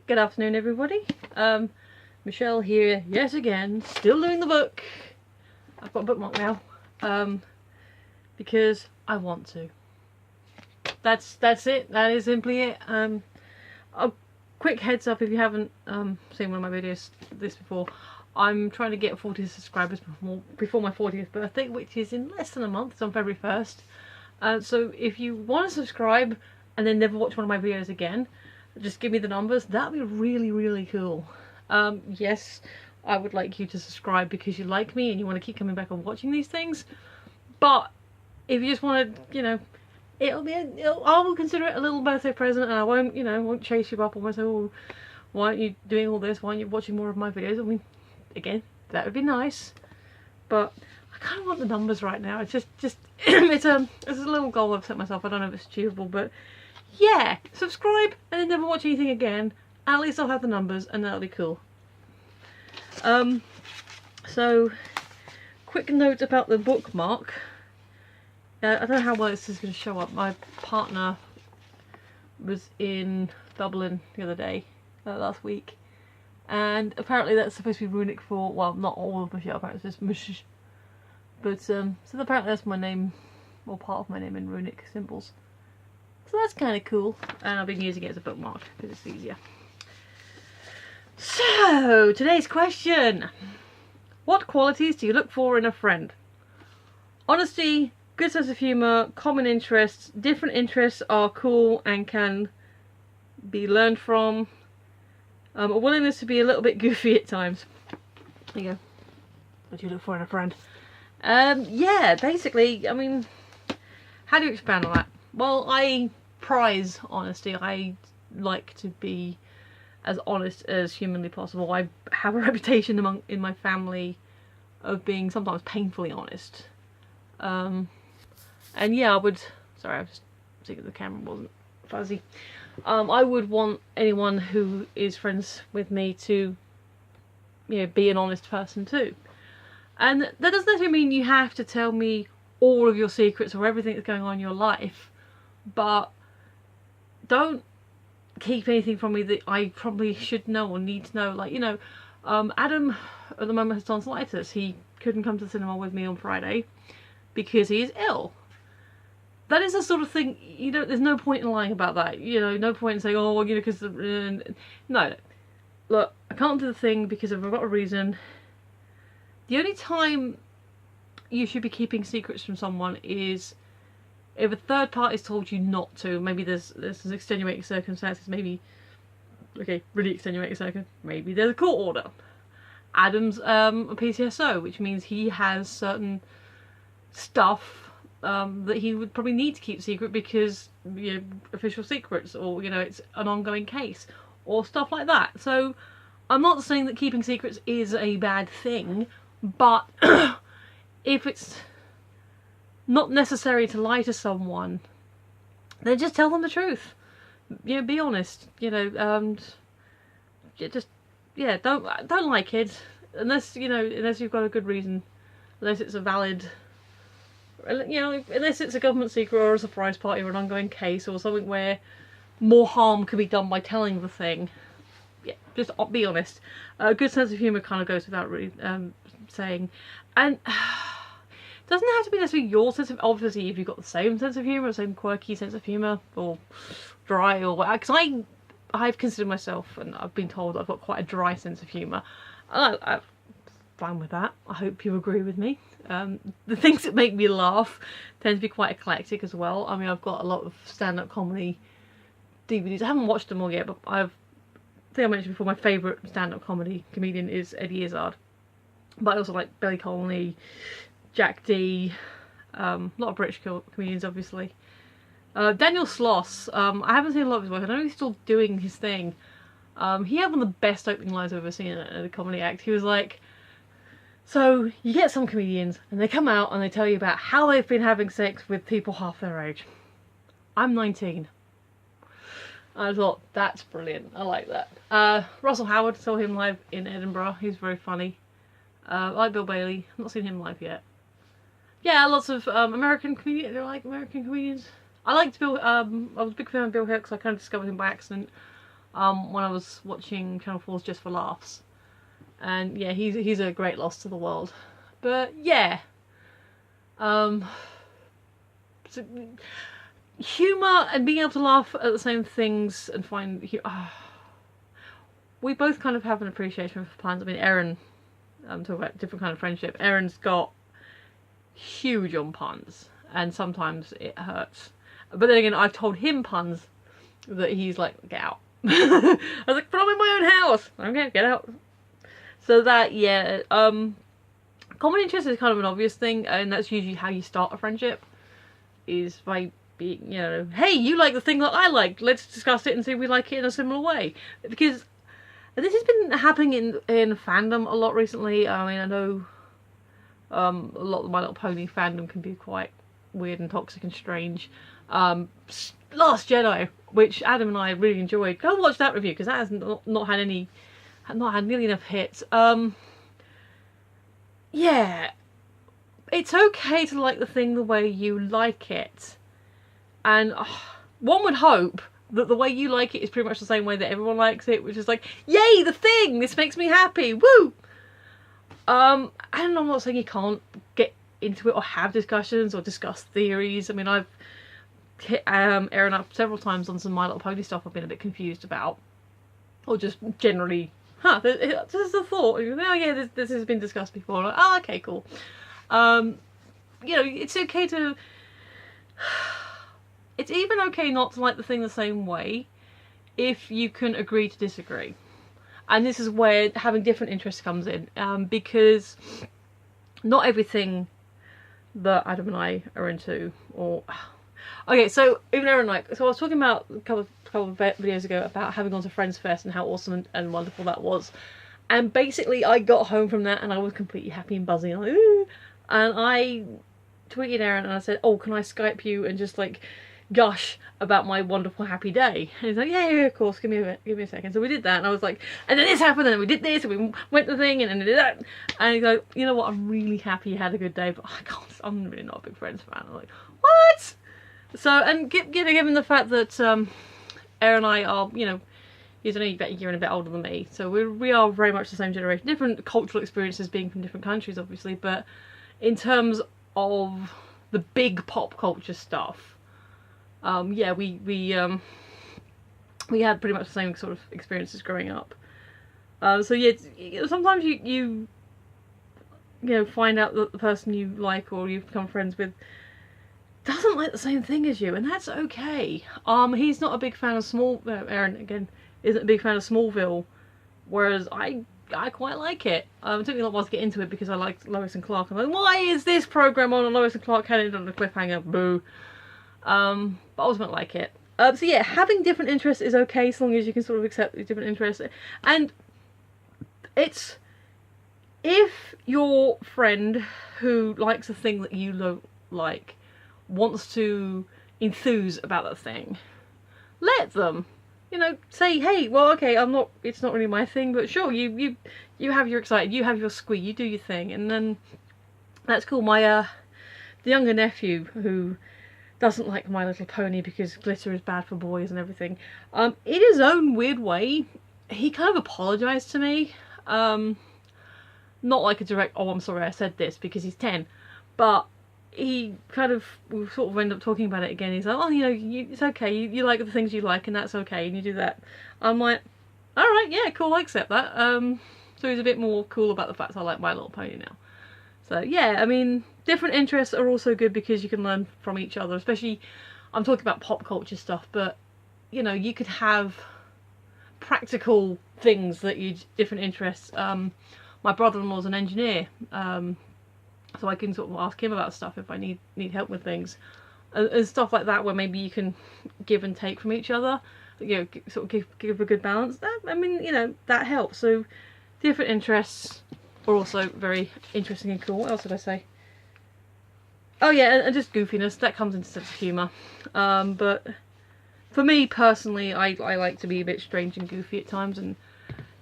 Good afternoon, everybody. Michelle here yet again, still doing the book. I've got a bookmark now, because I want to. That's it. That is simply it. A quick heads up if you haven't seen one of my videos before. I'm trying to get 40 subscribers before my 40th birthday, which is in less than a month. It's on February 1st. So if you want to subscribe and then never watch one of my videos again, just give me the numbers. That'd be really, really cool. Yes, I would like you to subscribe because you like me and you want to keep coming back and watching these things. But if you just want to, you know, I will consider it a little birthday present, and I won't, won't chase you up and say, oh, why aren't you doing all this? Why aren't you watching more of my videos? I mean, again, that would be nice, but I kind of want the numbers right now. It's just it's a little goal I've set myself. I don't know if it's achievable, but yeah, subscribe and then never watch anything again. At least I'll have the numbers, and that'll be cool. So quick note about the bookmark. I don't know how well this is going to show up. My partner was in Dublin the other day, last week, and apparently that's supposed to be runic for, well, not all of Michelle, apparently it's just Mish. But, so apparently that's my name, or part of my name in runic symbols. So that's kind of cool, and I've been using it as a bookmark because it's easier. So, today's question. What qualities do you look for in a friend? Honesty, good sense of humour, common interests. Different interests are cool and can be learned from. A willingness to be a little bit goofy at times. There you go. What do you look for in a friend? Yeah, basically, I mean, how do you expand on that? Well, I prize honesty. I like to be as honest as humanly possible. I have a reputation in my family of being sometimes painfully honest. And yeah, I would, sorry, I was just thinking the camera wasn't fuzzy. I would want anyone who is friends with me to, be an honest person too. And that doesn't necessarily mean you have to tell me all of your secrets or everything that's going on in your life, but don't keep anything from me that I probably should know or need to know. Like, Adam at the moment has tonsillitis. He couldn't come to the cinema with me on Friday because he is ill. That is the sort of thing, there's no point in lying about that. No point in saying, oh, well, because... no. Look, I can't do the thing because I've got a reason. The only time you should be keeping secrets from someone is if a third party's told you not to. Maybe there's extenuating circumstances, maybe, okay, really extenuating circumstances, maybe there's a court order. Adam's a PCSO, which means he has certain stuff that he would probably need to keep secret because, official secrets, or, it's an ongoing case, or stuff like that. So, I'm not saying that keeping secrets is a bad thing, but if it's not necessary to lie to someone, then just tell them the truth. Be honest. Just don't lie, kids, unless unless you've got a good reason, unless it's a valid, unless it's a government secret or a surprise party or an ongoing case or something where more harm could be done by telling the thing. Yeah, just be honest. A good sense of humour kind of goes without really saying, and doesn't have to be necessarily your sense of, obviously if you've got the same sense of humour, the same quirky sense of humour, or dry, or whatever, because I've considered myself, and I've been told I've got quite a dry sense of humour. I'm fine with that. I hope you agree with me. The things that make me laugh tend to be quite eclectic as well. I mean, I've got a lot of stand-up comedy DVDs. I haven't watched them all yet, but I think I mentioned before, my favourite stand-up comedy comedian is Eddie Izzard. But I also like Billy Connolly, Jack D, a lot of British comedians, obviously. Daniel Sloss, I haven't seen a lot of his work. I know he's still doing his thing. He had one of the best opening lines I've ever seen in a comedy act. He was like, so you get some comedians and they come out and they tell you about how they've been having sex with people half their age. I'm 19. I thought, that's brilliant. I like that. Russell Howard, saw him live in Edinburgh. He's very funny. I like Bill Bailey. I've not seen him live yet. Yeah, lots of American comedians. I like American comedians. I liked Bill. I was a big fan of Bill Hicks. I kind of discovered him by accident. when I was watching Channel 4's Just for Laughs. And yeah, he's a great loss to the world. But yeah, so, humour and being able to laugh at the same things and find we both kind of have an appreciation for puns. I mean, Erin, I'm talking about different kind of friendship. Erin's got huge on puns, and sometimes it hurts. But then again, I've told him puns that he's like, get out. I was like, but I'm in my own house. Okay, get out. So that, yeah, common interest is kind of an obvious thing, and that's usually how you start a friendship, is by being, you know, hey, you like the thing that I like, let's discuss it and see if we like it in a similar way. Because this has been happening in fandom a lot recently. I mean, I know a lot of My Little Pony fandom can be quite weird and toxic and strange. Last Jedi, which Adam and I really enjoyed, go watch that review because that has not had nearly enough hits. Yeah, it's okay to like the thing the way you like it, and one would hope that the way you like it is pretty much the same way that everyone likes it, which is like, yay, the thing, this makes me happy, woo! And I'm not saying you can't get into it or have discussions or discuss theories. I mean, I've hit Erin up several times on some My Little Pony stuff I've been a bit confused about, or just generally, this is a thought, oh yeah, this has been discussed before, like, oh okay, cool. You know, it's okay to, it's even okay not to like the thing the same way if you can agree to disagree. And this is where having different interests comes in, because not everything that Adam and I are into, or okay, so even Erin, like, so I was talking about a couple of videos ago about having gone to Friends Fest and how awesome and wonderful that was, and basically I got home from that and I was completely happy and buzzing, like, ooh, and I tweeted Erin and I said, oh, can I Skype you and just like gush about my wonderful happy day? And he's like, yeah, of course, give me a second. So we did that, and I was like, and then this happened, and then we did this, and we went to the thing, and then did that. And he's like, you know what, I'm really happy you had a good day, but I'm really not a big Friends fan. I'm like, what? So, and given the fact that Erin and I are, you know, he's only about a year and a bit older than me, so we are very much the same generation. Different cultural experiences, being from different countries, obviously, but in terms of the big pop culture stuff, yeah, we had pretty much the same sort of experiences growing up. So yeah, sometimes you know, find out that the person you like or you've become friends with doesn't like the same thing as you, and that's okay. He's not a big fan of Erin, again, isn't a big fan of Smallville, whereas I quite like it. It took me a lot while to get into it because I liked Lois and Clark. I'm like, why is this program on and Lois and Clark had it on a cliffhanger? Boo. But I always won't like it. So yeah, having different interests is okay as long as you can sort of accept the different interests. And it's, if your friend who likes a thing that you don't like wants to enthuse about that thing, let them. You know, say, hey, well, okay, it's not really my thing, but sure, you have your excited, you have your squee, you do your thing, and then that's cool. My the younger nephew, who doesn't like My Little Pony because glitter is bad for boys and everything, in his own weird way, he kind of apologised to me. Not like a direct, oh, I'm sorry I said this, because he's 10, but he kind of, we sort of end up talking about it again. He's like, oh, you know, it's okay, you like the things you like, and that's okay, and you do that. I'm like, alright, yeah, cool, I accept that. So he's a bit more cool about the fact I like My Little Pony now. So yeah, I mean, different interests are also good because you can learn from each other, especially, I'm talking about pop culture stuff, but, you know, you could have practical things that different interests. My brother-in-law's an engineer, so I can sort of ask him about stuff if I need help with things, and stuff like that, where maybe you can give and take from each other, you know, sort of give a good balance. That, I mean, you know, that helps. So different interests are also very interesting and cool. What else did I say? Oh yeah, and just goofiness, that comes into sense of humour. But for me personally, I like to be a bit strange and goofy at times, and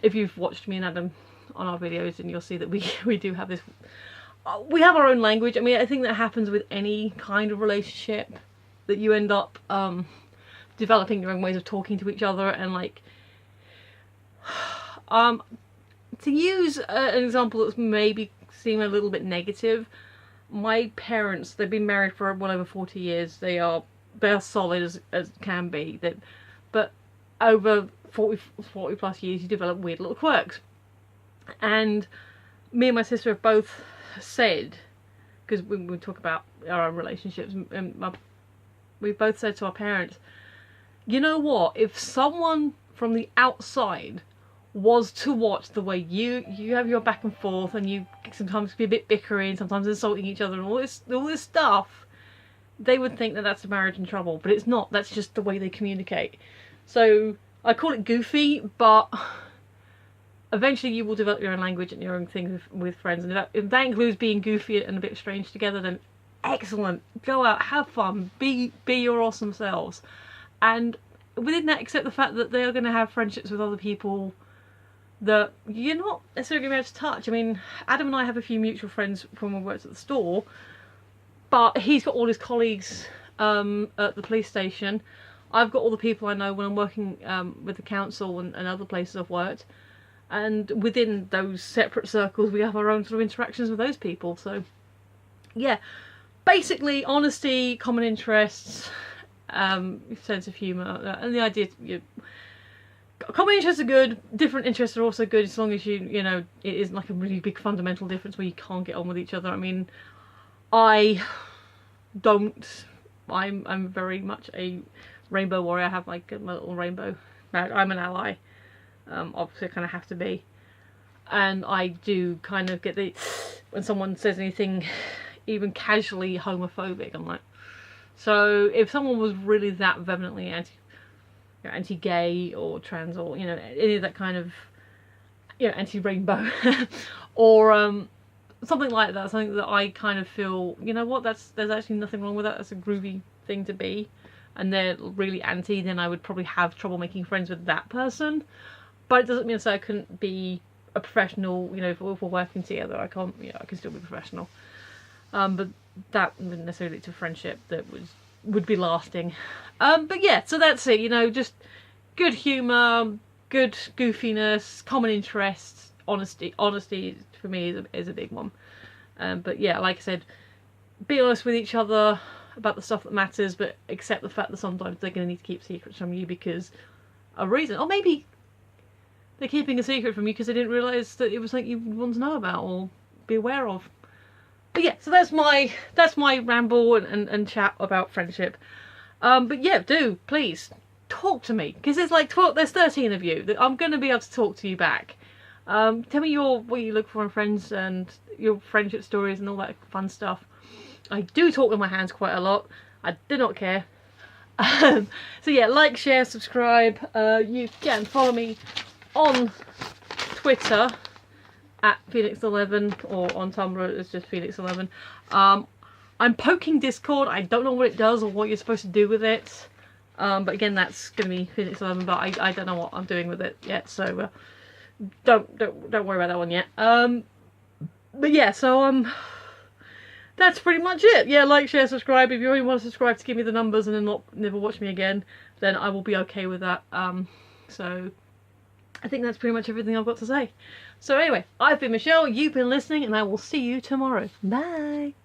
if you've watched me and Adam on our videos, then you'll see that we do have this, we have our own language. I mean, I think that happens with any kind of relationship, that you end up developing your own ways of talking to each other, and like, To use an example that's maybe seem a little bit negative, my parents, they've been married for well over 40 years. They're solid as can be. But over 40 plus years, you develop weird little quirks. And me and my sister have both said, because we talk about our own relationships, and we've both said to our parents, you know what, if someone from the outside was to watch the way you have your back and forth, and you sometimes be a bit bickering, sometimes insulting each other and all this stuff, they would think that that's a marriage in trouble. But it's not. That's just the way they communicate. So I call it goofy, but eventually you will develop your own language and your own things with friends, and if that includes being goofy and a bit strange together, then excellent. Go out, have fun, be your awesome selves, and within that, accept the fact that they are going to have friendships with other people that you're not necessarily going to be able to touch. I mean, Adam and I have a few mutual friends from when we worked at the store, but he's got all his colleagues at the police station. I've got all the people I know when I'm working with the council and other places I've worked, and within those separate circles we have our own sort of interactions with those people. So yeah, basically honesty, common interests, sense of humour, and the idea common interests are good, different interests are also good, as long as you know, it isn't like a really big fundamental difference where you can't get on with each other. I mean, I'm very much a rainbow warrior. I have like my little rainbow badge. I'm an ally. Obviously I kind of have to be. And I do kind of get when someone says anything even casually homophobic, I'm like, so if someone was really that vehemently anti-gay or trans, or you know, any of that kind of, you know, anti-rainbow or something like that, something that I kind of feel, you know what, there's actually nothing wrong with that, that's a groovy thing to be, and they're really anti, then I would probably have trouble making friends with that person. But it doesn't mean to say I couldn't be a professional, you know, if we're working together, I can't, you know, I can still be professional. But that wouldn't necessarily lead to friendship that would be lasting. But yeah, so that's it, you know, just good humour, good goofiness, common interests, honesty for me is a big one. But yeah, like I said, be honest with each other about the stuff that matters, but accept the fact that sometimes they're going to need to keep secrets from you because a reason, or maybe they're keeping a secret from you because they didn't realise that it was something you want to know about or be aware of. But yeah, so that's my ramble and chat about friendship. But yeah, do please talk to me, because there's 13 of you that I'm going to be able to talk to you back. Tell me what you look for in friends and your friendship stories and all that fun stuff. I do talk with my hands quite a lot. I do not care. So yeah, like, share, subscribe. You can follow me on Twitter at Phoenix11, or on Tumblr it's just Phoenix11. I'm poking Discord. I don't know what it does or what you're supposed to do with it. But again, that's going to be Phoenix11, but I don't know what I'm doing with it yet, so don't worry about that one yet. But yeah, so that's pretty much it. Yeah, like, share, subscribe. If you only want to subscribe to give me the numbers and then never watch me again, then I will be okay with that. So I think that's pretty much everything I've got to say. So anyway, I've been Michelle, you've been listening, and I will see you tomorrow. Bye!